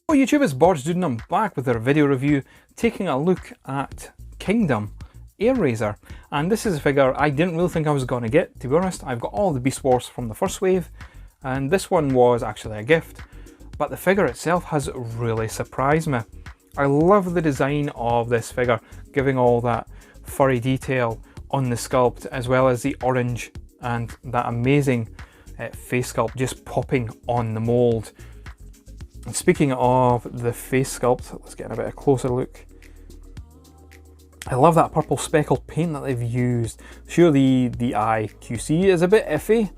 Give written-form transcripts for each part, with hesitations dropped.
Oh YouTube, it's Boards Dude and I'm back with our video review taking a look at Kingdom Airazor. And this is a figure I didn't really think I was going to get, to be honest. I've got all the Beast Wars from the first wave and this one was actually a gift. But the figure itself has really surprised me. I love the design of this figure, giving all that furry detail on the sculpt as well as the orange and that amazing face sculpt just popping on the mould. And speaking of the face sculpt, let's get a bit of a closer look. I love that purple speckled paint that they've used. Sure, the IQC is a bit iffy,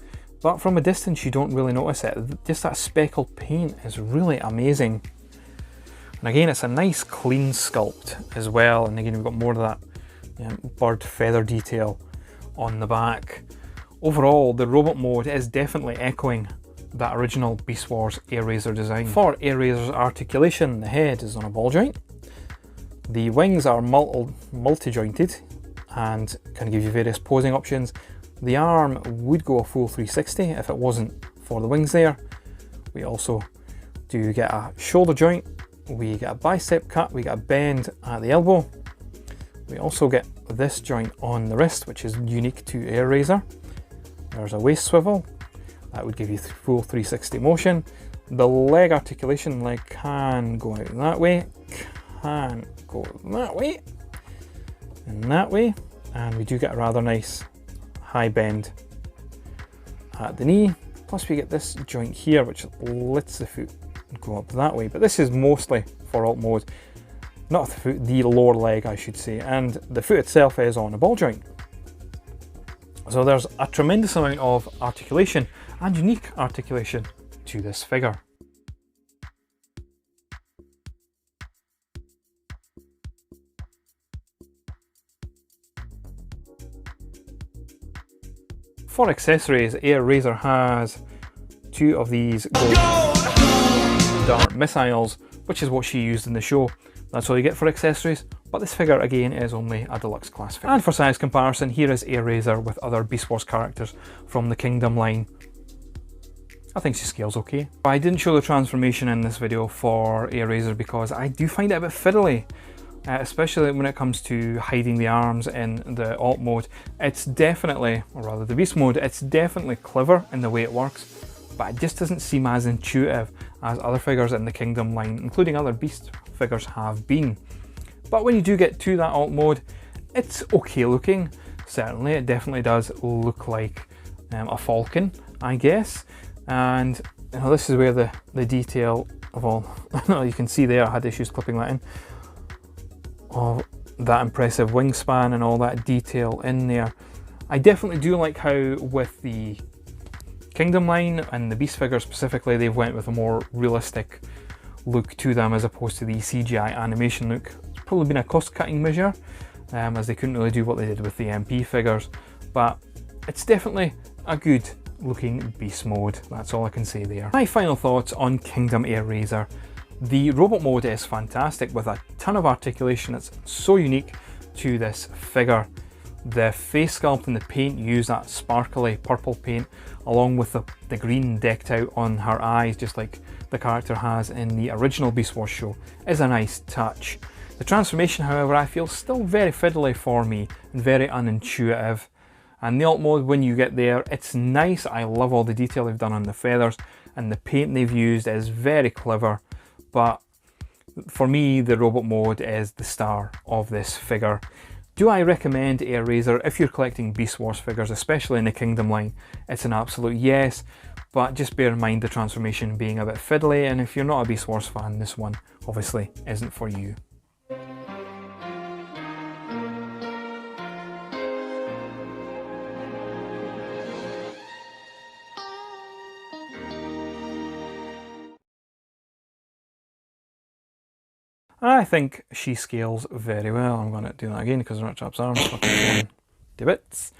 but from a distance you don't really notice it. Just that speckled paint is really amazing. And again, it's a nice clean sculpt as well. And again, we've got more of that bird feather detail on the back. Overall, the robot mode is definitely echoing that original Beast Wars Airazor design. For Airazor's articulation, the head is on a ball joint. The wings are multi-jointed and can give you various posing options. The arm would go a full 360 if it wasn't for the wings there. We also do get a shoulder joint, we get a bicep cut, we get a bend at the elbow. We also get this joint on the wrist, which is unique to Airazor. There's a waist swivel. That would give you full 360 motion. The leg articulation, leg can go out that way, can go that way, and that way. And we do get a rather nice high bend at the knee. Plus we get this joint here, which lets the foot go up that way. But this is mostly for alt mode, not the foot, the lower leg I should say. And the foot itself is on a ball joint. So there's a tremendous amount of articulation and unique articulation to this figure. For accessories, Airazor has two of these gold dart missiles, which is what she used in the show. That's all you get for accessories, but this figure again is only a deluxe class figure. And for size comparison, here is Airazor with other Beast Wars characters from the Kingdom line. I think she scales okay. I didn't show the transformation in this video for Airazor because I do find it a bit fiddly, especially when it comes to hiding the arms in the alt mode. It's definitely, or rather the beast mode, it's definitely clever in the way it works, but it just doesn't seem as intuitive as other figures in the Kingdom line, including other beast figures have been. But when you do get to that alt mode, it's okay looking. Certainly, it definitely does look like a falcon, I guess. And you know, this is where the detail of all, you can see there, I had issues clipping that in, of that impressive wingspan and all that detail in there. I definitely do like how with the Kingdom line and the Beast figure specifically, they've went with a more realistic look to them as opposed to the CGI animation look. It's probably been a cost-cutting measure, as they couldn't really do what they did with the MP figures, but it's definitely a good looking beast mode. That's all I can say there. My final thoughts on Kingdom Airazor. The robot mode is fantastic with a ton of articulation. It's so unique to this figure. The face sculpt and the paint, use that sparkly purple paint along with the green decked out on her eyes, just like the character has in the original Beast Wars show, is a nice touch. The transformation, however, I feel still very fiddly for me and very unintuitive. And the alt mode, when you get there, it's nice. I love all the detail they've done on the feathers, and the paint they've used is very clever. But for me, the robot mode is the star of this figure. Do I recommend Airazor if you're collecting Beast Wars figures, especially in the Kingdom line? It's an absolute yes, but just bear in mind the transformation being a bit fiddly, and if you're not a Beast Wars fan, this one obviously isn't for you. I think she scales very well. I'm going to do that again because Rattrap's arms fucking flying to bits.